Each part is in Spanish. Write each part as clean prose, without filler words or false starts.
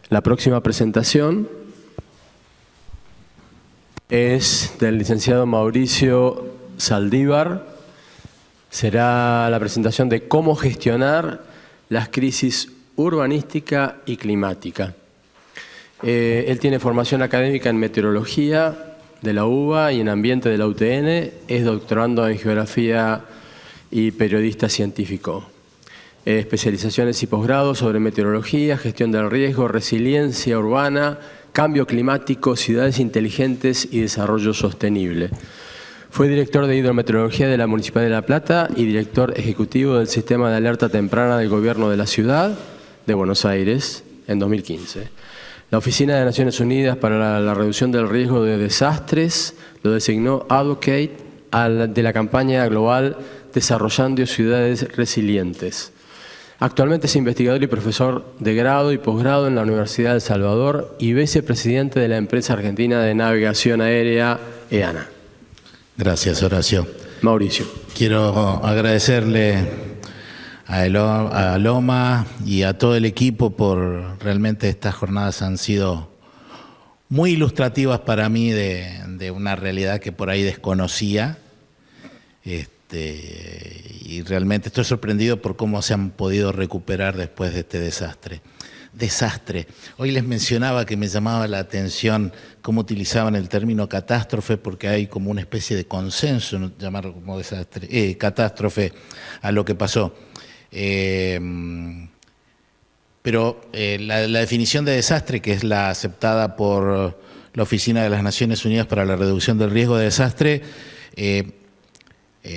La próxima presentación es del licenciado Mauricio Saldívar. Será la presentación de cómo gestionar las crisis urbanística y climática. Él tiene formación académica en meteorología de la UBA y en ambiente de la UTN. Es doctorando en geografía y periodista científico. Especializaciones y posgrados sobre meteorología, gestión del riesgo, resiliencia urbana, cambio climático, ciudades inteligentes y desarrollo sostenible. Fue director de hidrometeorología de la Municipalidad de La Plata y director ejecutivo del Sistema de Alerta Temprana del Gobierno de la Ciudad de Buenos Aires en 2015. La Oficina de Naciones Unidas para la Reducción del Riesgo de Desastres lo designó Advocate de la campaña global Desarrollando Ciudades Resilientes. Actualmente es investigador y profesor de grado y posgrado en la Universidad de El Salvador y vicepresidente de la empresa argentina de navegación aérea EANA. Gracias, Horacio. Mauricio. Quiero agradecerle a Loma y a todo el equipo por realmente estas jornadas han sido muy ilustrativas para mí de una realidad que por ahí desconocía. Y realmente estoy sorprendido por cómo se han podido recuperar después de este desastre. Desastre. Hoy les mencionaba que me llamaba la atención cómo utilizaban el término catástrofe, porque hay como una especie de consenso en llamarlo como desastre, catástrofe a lo que pasó. Pero la definición de desastre, que es la aceptada por la Oficina de las Naciones Unidas para la Reducción del Riesgo de Desastre,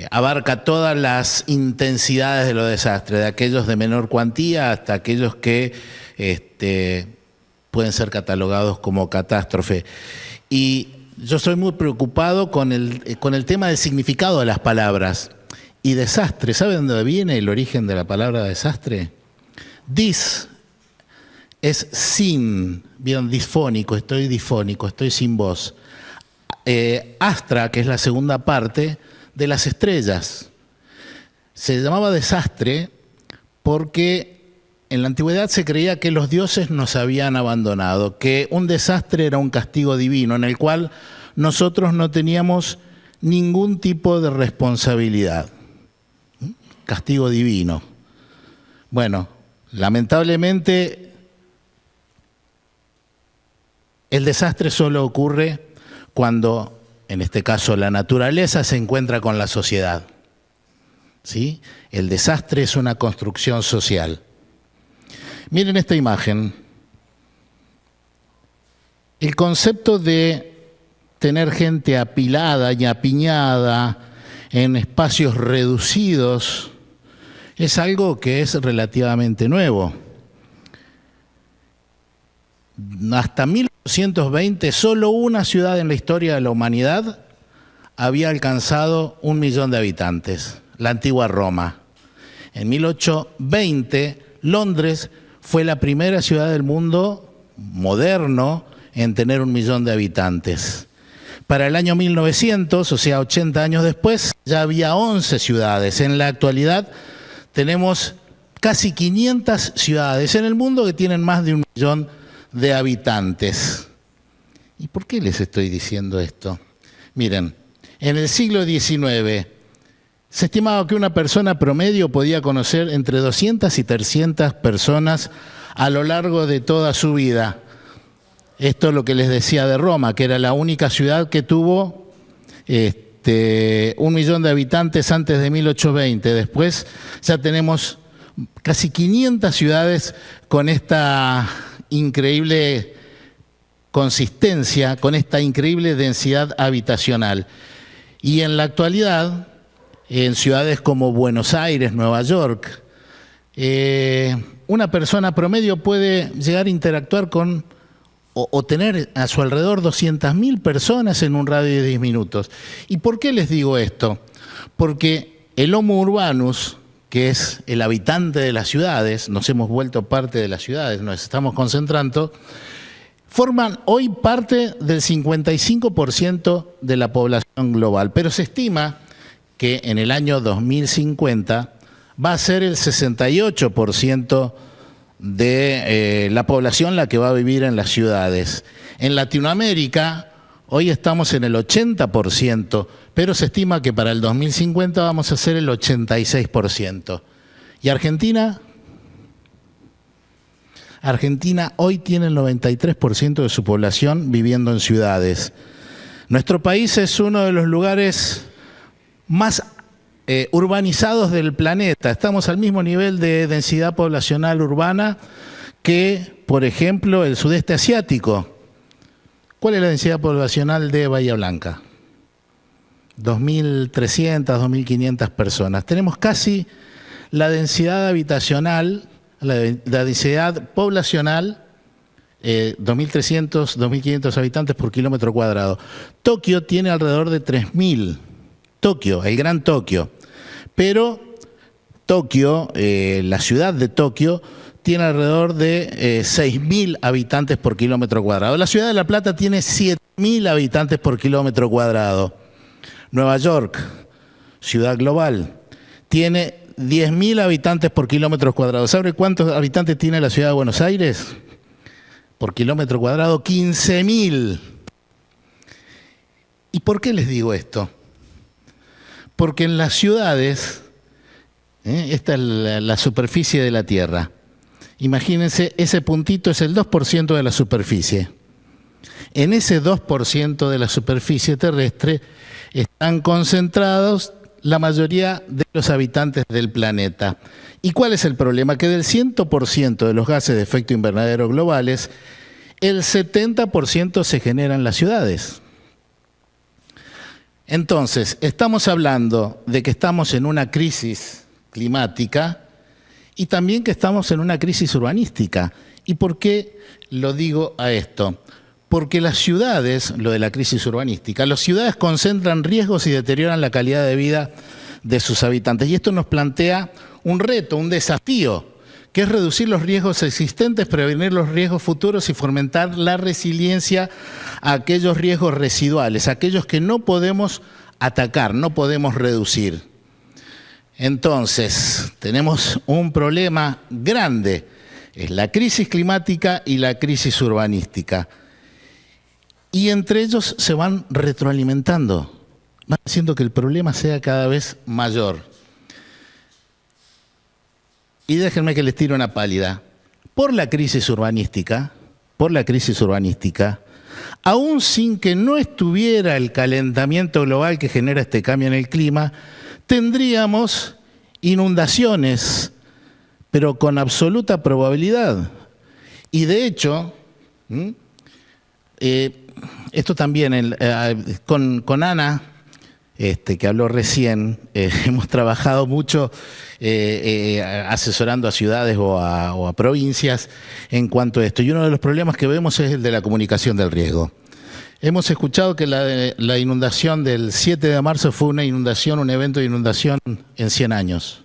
abarca todas las intensidades de los desastres, de aquellos de menor cuantía hasta aquellos que pueden ser catalogados como catástrofe. Y yo estoy muy preocupado con el tema del significado de las palabras. Y desastre, ¿saben de dónde viene el origen de la palabra desastre? Dis es sin, vieron, disfónico, estoy sin voz. Astra, que es la segunda parte, de las estrellas. Se llamaba desastre porque en la antigüedad se creía que los dioses nos habían abandonado, que un desastre era un castigo divino en el cual nosotros no teníamos ningún tipo de responsabilidad. Castigo divino. Bueno, lamentablemente el desastre solo ocurre cuando, en este caso, la naturaleza se encuentra con la sociedad. ¿Sí? El desastre es una construcción social. Miren esta imagen. El concepto de tener gente apilada y apiñada en espacios reducidos es algo que es relativamente nuevo. Hasta 1820, solo una ciudad en la historia de la humanidad había alcanzado 1 millón de habitantes, la antigua Roma. En 1820, Londres fue la primera ciudad del mundo moderno en tener 1 millón de habitantes. Para el año 1900, o sea, 80 años después, ya había 11 ciudades. En la actualidad tenemos casi 500 ciudades en el mundo que tienen más de 1 millón de habitantes. ¿Y por qué les estoy diciendo esto? Miren, en el siglo XIX se estimaba que una persona promedio podía conocer entre 200 y 300 personas a lo largo de toda su vida. Esto es lo que les decía de Roma, que era la única ciudad que tuvo 1 millón de habitantes antes de 1820. Después ya tenemos casi 500 ciudades con esta increíble consistencia, con esta increíble densidad habitacional. Y en la actualidad, en ciudades como Buenos Aires, Nueva York, una persona promedio puede llegar a interactuar con o tener a su alrededor 200.000 personas en un radio de 10 minutos. ¿Y por qué les digo esto? Porque el Homo urbanus, que es el habitante de las ciudades, nos hemos vuelto parte de las ciudades, nos estamos concentrando, forman hoy parte del 55% de la población global, pero se estima que en el año 2050 va a ser el 68% de la población la que va a vivir en las ciudades. En Latinoamérica, hoy estamos en el 80%, pero se estima que para el 2050 vamos a ser el 86%. ¿Y Argentina? Argentina hoy tiene el 93% de su población viviendo en ciudades. Nuestro país es uno de los lugares más urbanizados del planeta. Estamos al mismo nivel de densidad poblacional urbana que, por ejemplo, el sudeste asiático. ¿Cuál es la densidad poblacional de Bahía Blanca? 2.300, 2.500 personas. Tenemos casi la densidad habitacional, la densidad poblacional, 2.300, 2.500 habitantes por kilómetro cuadrado. Tokio tiene alrededor de 3.000. Tokio, el Gran Tokio. Pero Tokio, la ciudad de Tokio, tiene alrededor de 6.000 habitantes por kilómetro cuadrado. La ciudad de La Plata tiene 7.000 habitantes por kilómetro cuadrado. Nueva York, ciudad global, tiene 10.000 habitantes por kilómetro cuadrado. ¿Sabe cuántos habitantes tiene la ciudad de Buenos Aires? Por kilómetro cuadrado, 15.000. ¿Y por qué les digo esto? Porque en las ciudades, esta es la superficie de la Tierra. Imagínense, ese puntito es el 2% de la superficie. En ese 2% de la superficie terrestre están concentrados la mayoría de los habitantes del planeta. ¿Y cuál es el problema? Que del 100% de los gases de efecto invernadero globales, el 70% se genera en las ciudades. Entonces, estamos hablando de que estamos en una crisis climática y también que estamos en una crisis urbanística. ¿Y por qué lo digo a esto? Porque las ciudades, lo de la crisis urbanística, las ciudades concentran riesgos y deterioran la calidad de vida de sus habitantes. Y esto nos plantea un reto, un desafío, que es reducir los riesgos existentes, prevenir los riesgos futuros y fomentar la resiliencia a aquellos riesgos residuales, aquellos que no podemos atacar, no podemos reducir. Entonces, tenemos un problema grande, es la crisis climática y la crisis urbanística. Y entre ellos se van retroalimentando, van haciendo que el problema sea cada vez mayor. Y déjenme que les tire una pálida. Por la crisis urbanística, aún sin que no estuviera el calentamiento global que genera este cambio en el clima, tendríamos inundaciones, pero con absoluta probabilidad. Y de hecho, esto también, con Ana, que habló recién, hemos trabajado mucho asesorando a ciudades o a provincias en cuanto a esto. Y uno de los problemas que vemos es el de la comunicación del riesgo. Hemos escuchado que la inundación del 7 de marzo fue un evento de inundación en 100 años.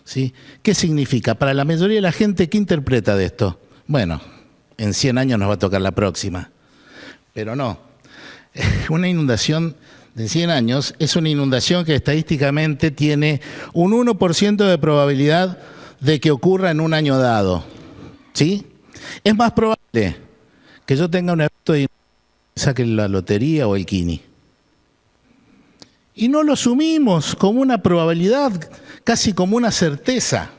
¿Sí? ¿Qué significa? Para la mayoría de la gente, ¿qué interpreta de esto? Bueno, en 100 años nos va a tocar la próxima. Pero no. Una inundación de 100 años es una inundación que estadísticamente tiene un 1% de probabilidad de que ocurra en un año dado. ¿Sí? Es más probable que yo tenga un evento de inundación, saque la lotería o el Kini. Y no lo asumimos como una probabilidad, casi como una certeza.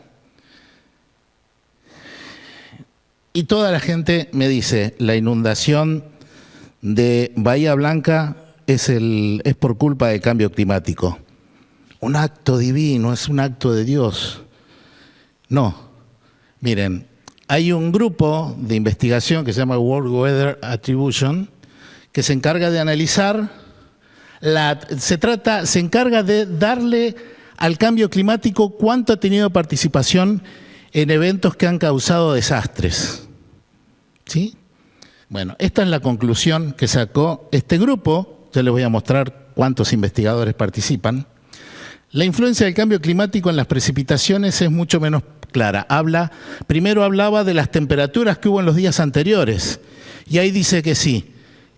Y toda la gente me dice, la inundación de Bahía Blanca es por culpa del cambio climático. Un acto divino, es un acto de Dios. No, miren, hay un grupo de investigación que se llama World Weather Attribution que se encarga de analizar, se encarga de darle al cambio climático cuánto ha tenido participación en eventos que han causado desastres. ¿Sí? Bueno, esta es la conclusión que sacó este grupo. Ya les voy a mostrar cuántos investigadores participan. La influencia del cambio climático en las precipitaciones es mucho menos clara. Primero hablaba de las temperaturas que hubo en los días anteriores. Y ahí dice que sí,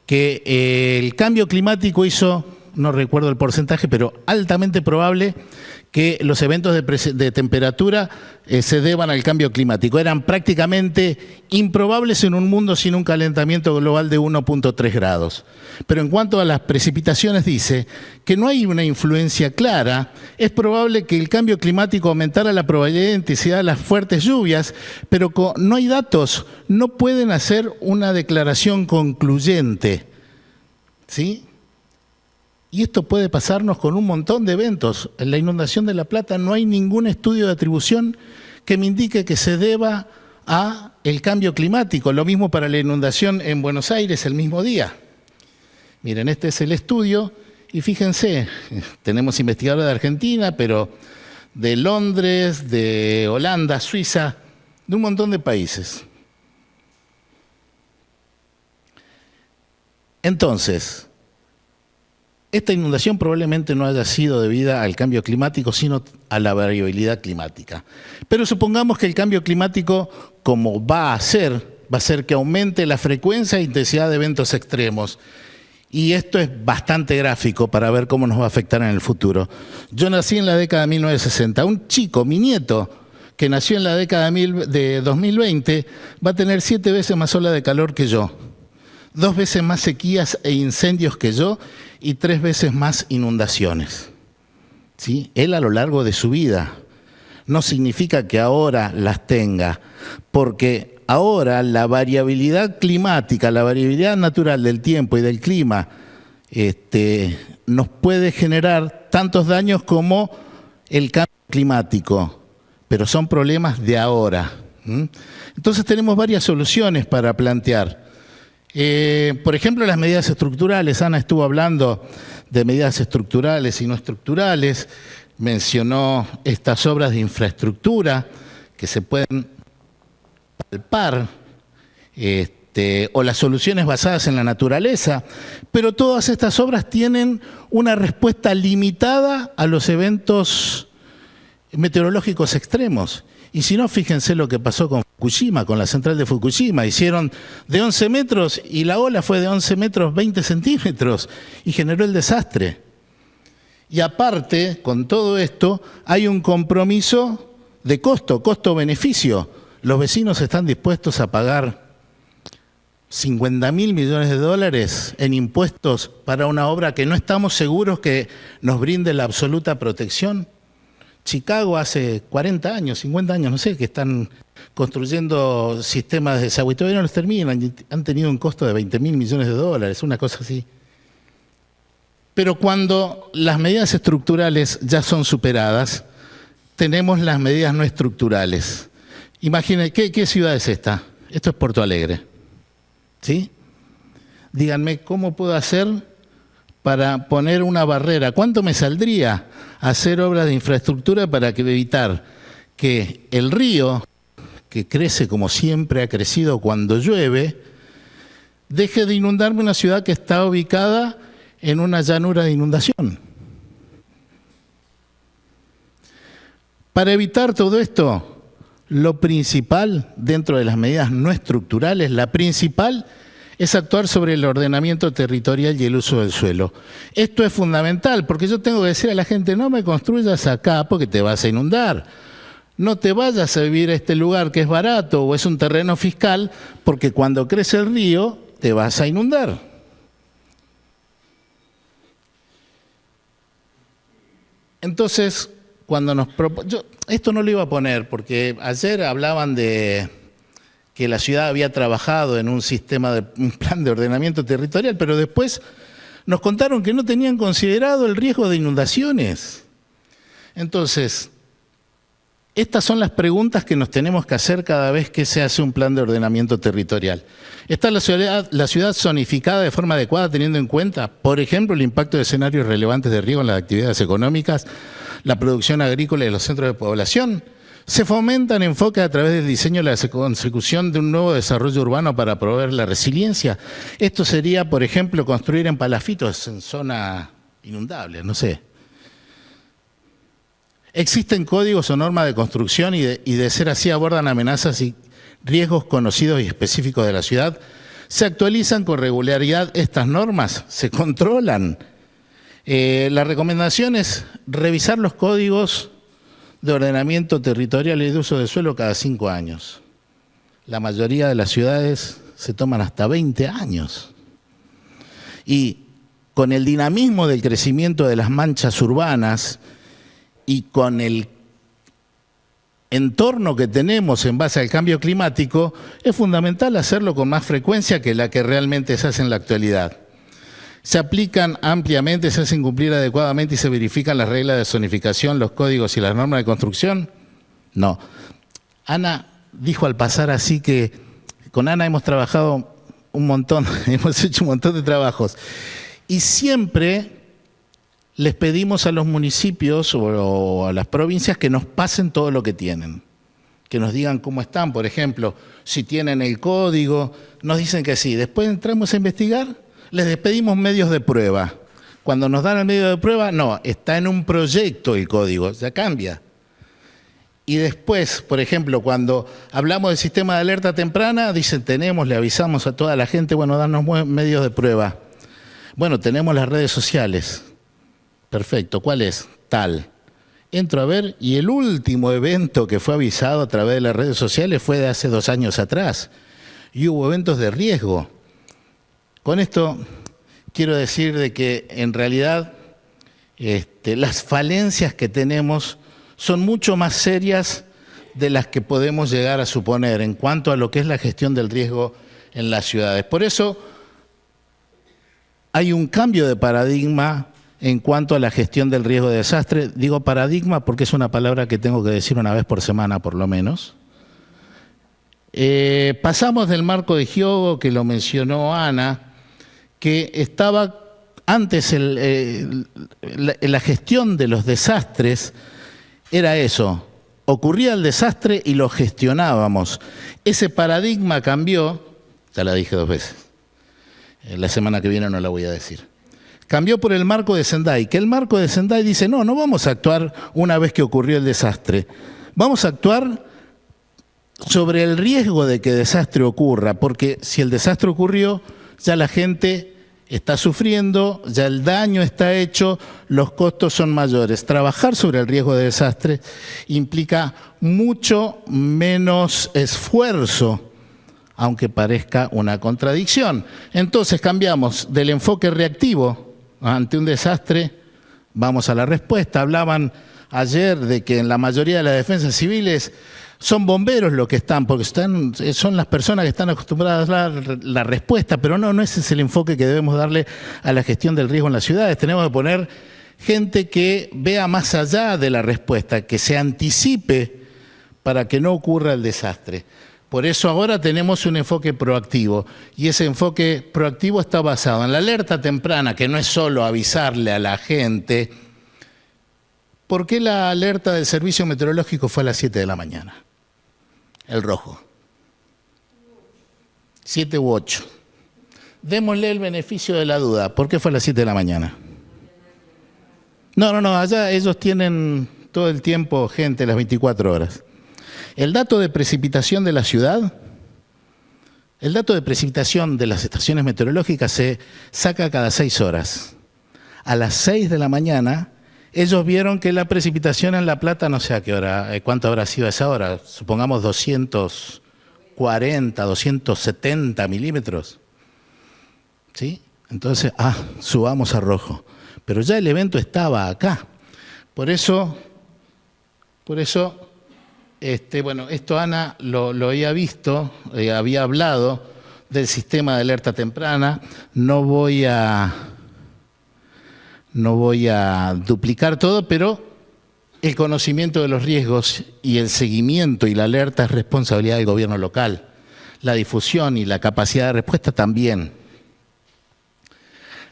que el cambio climático hizo, no recuerdo el porcentaje, pero altamente probable que los eventos de temperatura se deban al cambio climático. Eran prácticamente improbables en un mundo sin un calentamiento global de 1.3 grados. Pero en cuanto a las precipitaciones dice que no hay una influencia clara. Es probable que el cambio climático aumentara la probabilidad de intensidad de las fuertes lluvias, pero no hay datos, no pueden hacer una declaración concluyente. ¿Sí? Y esto puede pasarnos con un montón de eventos. En la inundación de La Plata no hay ningún estudio de atribución que me indique que se deba a el cambio climático. Lo mismo para la inundación en Buenos Aires el mismo día. Miren, este es el estudio y fíjense, tenemos investigadores de Argentina, pero de Londres, de Holanda, Suiza, de un montón de países. Entonces, esta inundación probablemente no haya sido debida al cambio climático, sino a la variabilidad climática. Pero supongamos que el cambio climático, como va a hacer que aumente la frecuencia e intensidad de eventos extremos. Y esto es bastante gráfico para ver cómo nos va a afectar en el futuro. Yo nací en la década de 1960. Un chico, mi nieto, que nació en la década de 2020, va a tener 7 veces más ola de calor que yo, 2 veces más sequías e incendios que yo y 3 veces más inundaciones. ¿Sí? Él a lo largo de su vida. No significa que ahora las tenga, porque ahora la variabilidad climática, la variabilidad natural del tiempo y del clima nos puede generar tantos daños como el cambio climático, pero son problemas de ahora. Entonces tenemos varias soluciones para plantear. Por ejemplo, las medidas estructurales. Ana estuvo hablando de medidas estructurales y no estructurales, mencionó estas obras de infraestructura que se pueden palpar, o las soluciones basadas en la naturaleza, pero todas estas obras tienen una respuesta limitada a los eventos meteorológicos extremos. Y si no, fíjense lo que pasó con Fukushima, con la central de Fukushima. Hicieron de 11 metros y la ola fue de 11 metros 20 centímetros y generó el desastre. Y aparte, con todo esto, hay un compromiso de costo-beneficio. Los vecinos están dispuestos a pagar 50.000 millones de dólares en impuestos para una obra que no estamos seguros que nos brinde la absoluta protección. Chicago hace 40 años, 50 años, no sé, que están construyendo sistemas de desagüe y todavía no los terminan. Han tenido un costo de 20.000 millones de dólares, una cosa así. Pero cuando las medidas estructurales ya son superadas, tenemos las medidas no estructurales. Imaginen, ¿qué ciudad es esta? Esto es Porto Alegre. ¿Sí? Díganme, ¿cómo puedo hacer para poner una barrera? ¿Cuánto me saldría hacer obras de infraestructura para evitar que el río, que crece como siempre ha crecido cuando llueve, deje de inundarme una ciudad que está ubicada en una llanura de inundación? Para evitar todo esto, lo principal dentro de las medidas no estructurales, la principal es actuar sobre el ordenamiento territorial y el uso del suelo. Esto es fundamental porque yo tengo que decir a la gente, no me construyas acá porque te vas a inundar. No te vayas a vivir a este lugar que es barato o es un terreno fiscal porque cuando crece el río te vas a inundar. Entonces, cuando nos yo esto no lo iba a poner porque ayer hablaban de que la ciudad había trabajado en un plan de ordenamiento territorial, pero después nos contaron que no tenían considerado el riesgo de inundaciones. Entonces, estas son las preguntas que nos tenemos que hacer cada vez que se hace un plan de ordenamiento territorial. ¿Está la ciudad zonificada de forma adecuada teniendo en cuenta, por ejemplo, el impacto de escenarios relevantes de riesgo en las actividades económicas, la producción agrícola y los centros de población? ¿Se fomentan enfoques a través del diseño y la consecución de un nuevo desarrollo urbano para promover la resiliencia? Esto sería, por ejemplo, construir en palafitos en zona inundable, no sé. ¿Existen códigos o normas de construcción y de ser así abordan amenazas y riesgos conocidos y específicos de la ciudad? ¿Se actualizan con regularidad estas normas? ¿Se controlan? La recomendación es revisar los códigos de ordenamiento territorial y de uso de suelo cada 5 años. La mayoría de las ciudades se toman hasta 20 años. Y con el dinamismo del crecimiento de las manchas urbanas y con el entorno que tenemos en base al cambio climático, es fundamental hacerlo con más frecuencia que la que realmente se hace en la actualidad. Se aplican ampliamente, se hacen cumplir adecuadamente y se verifican las reglas de zonificación, los códigos y las normas de construcción. No. Ana dijo al pasar así que con Ana hemos trabajado un montón, hemos hecho un montón de trabajos. Y siempre les pedimos a los municipios o a las provincias que nos pasen todo lo que tienen, que nos digan cómo están, por ejemplo, si tienen el código, nos dicen que sí. Después entramos a investigar, les despedimos medios de prueba. Cuando nos dan el medio de prueba, no, está en un proyecto el código, ya cambia. Y después, por ejemplo, cuando hablamos del sistema de alerta temprana, dicen tenemos, le avisamos a toda la gente, bueno, danos medios de prueba. Bueno, tenemos las redes sociales. Perfecto, ¿cuál es? Tal. Entro a ver y el último evento que fue avisado a través de las redes sociales fue de hace 2 años atrás. Y hubo eventos de riesgo. Con esto quiero decir de que en realidad las falencias que tenemos son mucho más serias de las que podemos llegar a suponer en cuanto a lo que es la gestión del riesgo en las ciudades. Por eso hay un cambio de paradigma en cuanto a la gestión del riesgo de desastre. Digo paradigma porque es una palabra que tengo que decir una vez por semana por lo menos. Pasamos del marco de Hyogo, que lo mencionó Ana, que estaba antes la gestión de los desastres era eso, ocurría el desastre y lo gestionábamos. Ese paradigma cambió, ya la dije 2 veces, la semana que viene no la voy a decir. Cambió por el marco de Sendai, que el marco de Sendai dice, no vamos a actuar una vez que ocurrió el desastre, vamos a actuar sobre el riesgo de que desastre ocurra, porque si el desastre ocurrió, ya la gente está sufriendo, ya el daño está hecho, los costos son mayores. Trabajar sobre el riesgo de desastre implica mucho menos esfuerzo, aunque parezca una contradicción. Entonces cambiamos del enfoque reactivo ante un desastre, vamos a la respuesta. Hablaban ayer de que en la mayoría de las defensas civiles son bomberos los que están, porque son las personas que están acostumbradas a dar la respuesta, pero no ese es el enfoque que debemos darle a la gestión del riesgo en las ciudades. Tenemos que poner gente que vea más allá de la respuesta, que se anticipe para que no ocurra el desastre. Por eso ahora tenemos un enfoque proactivo, y ese enfoque proactivo está basado en la alerta temprana, que no es solo avisarle a la gente. ¿Por qué la alerta del servicio meteorológico fue a las 7 de la mañana? El rojo. 7 u 8. Démosle el beneficio de la duda. ¿Por qué fue a las 7 de la mañana? No, allá ellos tienen todo el tiempo gente, las 24 horas. El dato de precipitación de la ciudad, el dato de precipitación de las estaciones meteorológicas se saca cada 6 horas. A las 6 de la mañana, ellos vieron que la precipitación en La Plata, no sé a qué hora, cuánto habrá sido a esa hora, supongamos 240, 270 milímetros. ¿Sí? Entonces, subamos a rojo. Pero ya el evento estaba acá. Por eso, bueno, esto Ana lo había visto, había hablado del sistema de alerta temprana. No voy a duplicar todo, pero el conocimiento de los riesgos y el seguimiento y la alerta es responsabilidad del gobierno local. La difusión y la capacidad de respuesta también.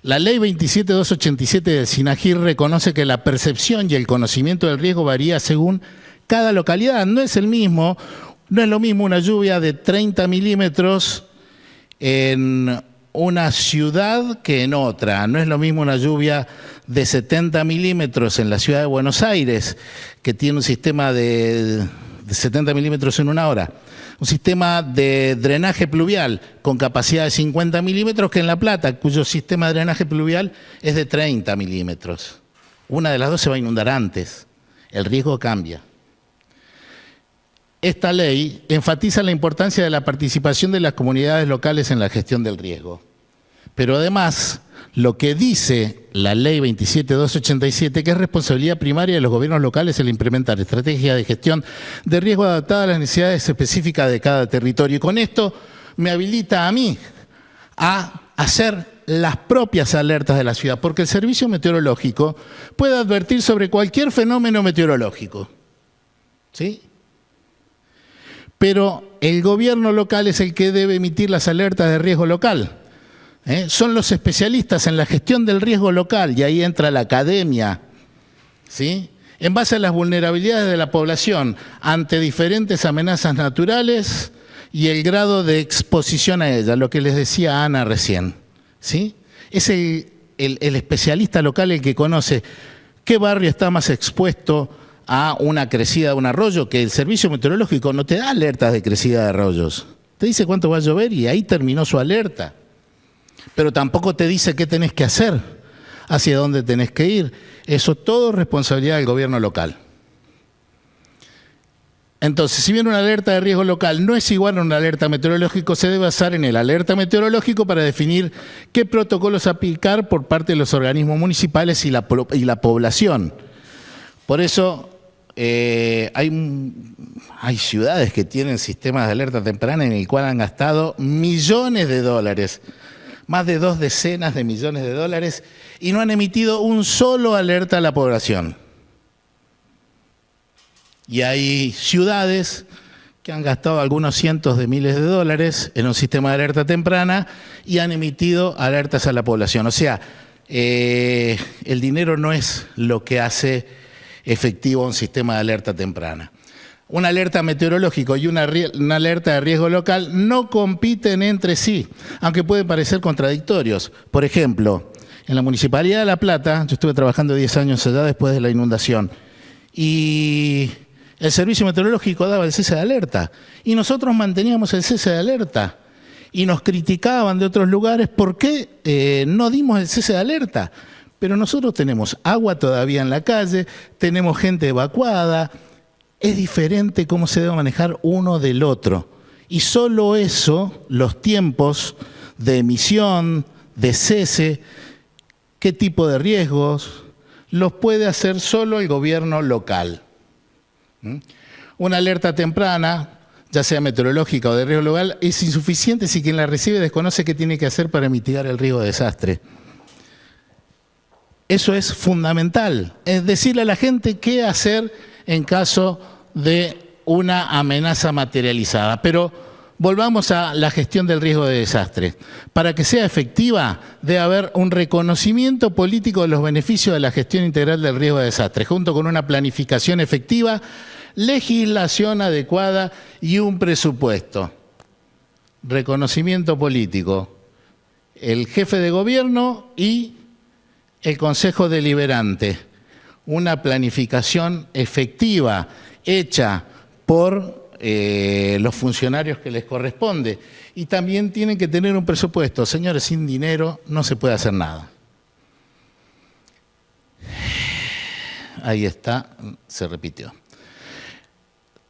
La ley 27287 del SINAGIR reconoce que la percepción y el conocimiento del riesgo varía según cada localidad. No es lo mismo una lluvia de 30 milímetros en una ciudad que en otra. No es lo mismo una lluvia de 70 milímetros en la ciudad de Buenos Aires, que tiene un sistema de 70 milímetros en 1 hora. un sistema de drenaje pluvial con capacidad de 50 milímetros que en La Plata, cuyo sistema de drenaje pluvial es de 30 milímetros. Una de las dos se va a inundar antes. El riesgo cambia. Esta ley enfatiza la importancia de la participación de las comunidades locales en la gestión del riesgo. Pero además, lo que dice la ley 27.287, que es responsabilidad primaria de los gobiernos locales el implementar estrategias de gestión de riesgo adaptadas a las necesidades específicas de cada territorio. Y con esto me habilita a mí a hacer las propias alertas de la ciudad, porque el servicio meteorológico puede advertir sobre cualquier fenómeno meteorológico, ¿sí? Pero el gobierno local es el que debe emitir las alertas de riesgo local. Son los especialistas en la gestión del riesgo local, y ahí entra la academia, ¿sí? En base a las vulnerabilidades de la población ante diferentes amenazas naturales y el grado de exposición a ellas, lo que les decía Ana recién, ¿sí? Es el especialista local el que conoce qué barrio está más expuesto a una crecida de un arroyo, que el servicio meteorológico no te da alertas de crecida de arroyos. Te dice cuánto va a llover y ahí terminó su alerta. Pero tampoco te dice qué tenés que hacer, hacia dónde tenés que ir. Eso todo es responsabilidad del gobierno local. Entonces, si bien una alerta de riesgo local no es igual a una alerta meteorológica, se debe basar en el alerta meteorológico para definir qué protocolos aplicar por parte de los organismos municipales y la población. Por eso hay ciudades que tienen sistemas de alerta temprana en el cual han gastado millones de dólares, más de 2 decenas de millones de dólares, y no han emitido un solo alerta a la población. Y hay ciudades que han gastado algunos cientos de miles de dólares en un sistema de alerta temprana y han emitido alertas a la población. O sea, el dinero no es lo que hace efectivo un sistema de alerta temprana. Una alerta meteorológica y una alerta de riesgo local no compiten entre sí, aunque pueden parecer contradictorios. Por ejemplo, en la Municipalidad de La Plata, yo estuve trabajando 10 años allá después de la inundación, y el servicio meteorológico daba el cese de alerta, y nosotros manteníamos el cese de alerta, y nos criticaban de otros lugares por qué no dimos el cese de alerta. Pero nosotros tenemos agua todavía en la calle, tenemos gente evacuada, es diferente cómo se debe manejar uno del otro. Y solo eso, los tiempos de emisión, de cese, qué tipo de riesgos, los puede hacer solo el gobierno local. Una alerta temprana, ya sea meteorológica o de riesgo local, es insuficiente si quien la recibe desconoce qué tiene que hacer para mitigar el riesgo de desastre. Eso es fundamental, es decirle a la gente qué hacer en caso de una amenaza materializada. Pero volvamos a la gestión del riesgo de desastre. Para que sea efectiva, debe haber un reconocimiento político de los beneficios de la gestión integral del riesgo de desastre, junto con una planificación efectiva, legislación adecuada y un presupuesto. Reconocimiento político. El jefe de gobierno y el Consejo Deliberante, una planificación efectiva hecha por los funcionarios que les corresponde. Y también tienen que tener un presupuesto. Señores, sin dinero no se puede hacer nada. Ahí está, se repitió.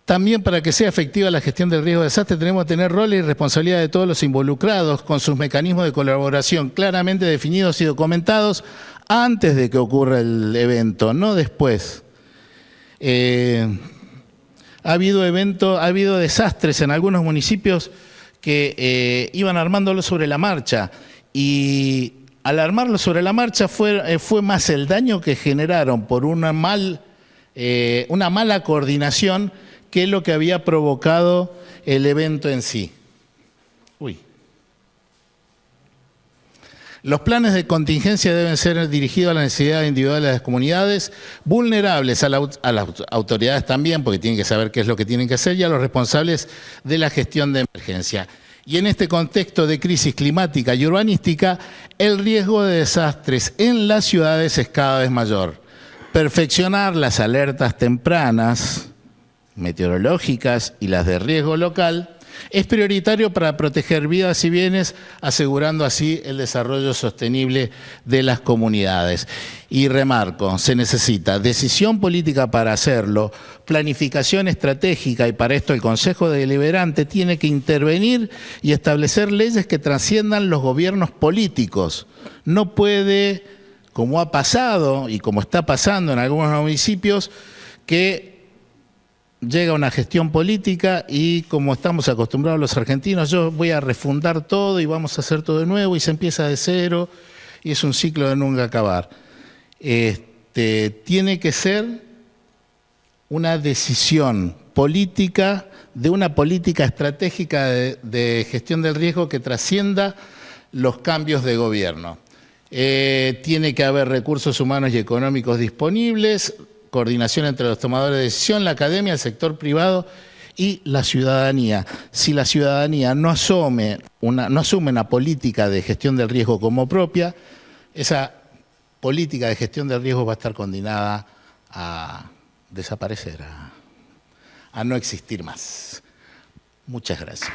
También, para que sea efectiva la gestión del riesgo de desastre, tenemos que tener roles y responsabilidad de todos los involucrados, con sus mecanismos de colaboración claramente definidos y documentados antes de que ocurra el evento, no después. Ha habido desastres en algunos municipios que iban armándolo sobre la marcha, y al armarlo sobre la marcha fue más el daño que generaron por una mala coordinación que lo que había provocado el evento en sí. Los planes de contingencia deben ser dirigidos a las necesidades individuales de las comunidades, vulnerables a las autoridades también, porque tienen que saber qué es lo que tienen que hacer, y a los responsables de la gestión de emergencia. Y en este contexto de crisis climática y urbanística, el riesgo de desastres en las ciudades es cada vez mayor. Perfeccionar las alertas tempranas, meteorológicas y las de riesgo local, Es prioritario para proteger vidas y bienes, asegurando así el desarrollo sostenible de las comunidades. Y remarco, se necesita decisión política para hacerlo, planificación estratégica, y para esto el Consejo Deliberante tiene que intervenir y establecer leyes que trasciendan los gobiernos políticos. No puede, como ha pasado y como está pasando en algunos municipios, que llega una gestión política y, como estamos acostumbrados los argentinos, yo voy a refundar todo y vamos a hacer todo de nuevo y se empieza de cero y es un ciclo de nunca acabar. Tiene que ser una decisión política, de una política estratégica de gestión del riesgo que trascienda los cambios de gobierno. Tiene que haber recursos humanos y económicos disponibles, coordinación entre los tomadores de decisión, la academia, el sector privado y la ciudadanía. Si la ciudadanía no asume una política de gestión del riesgo como propia, esa política de gestión del riesgo va a estar condenada a desaparecer, a no existir más. Muchas gracias.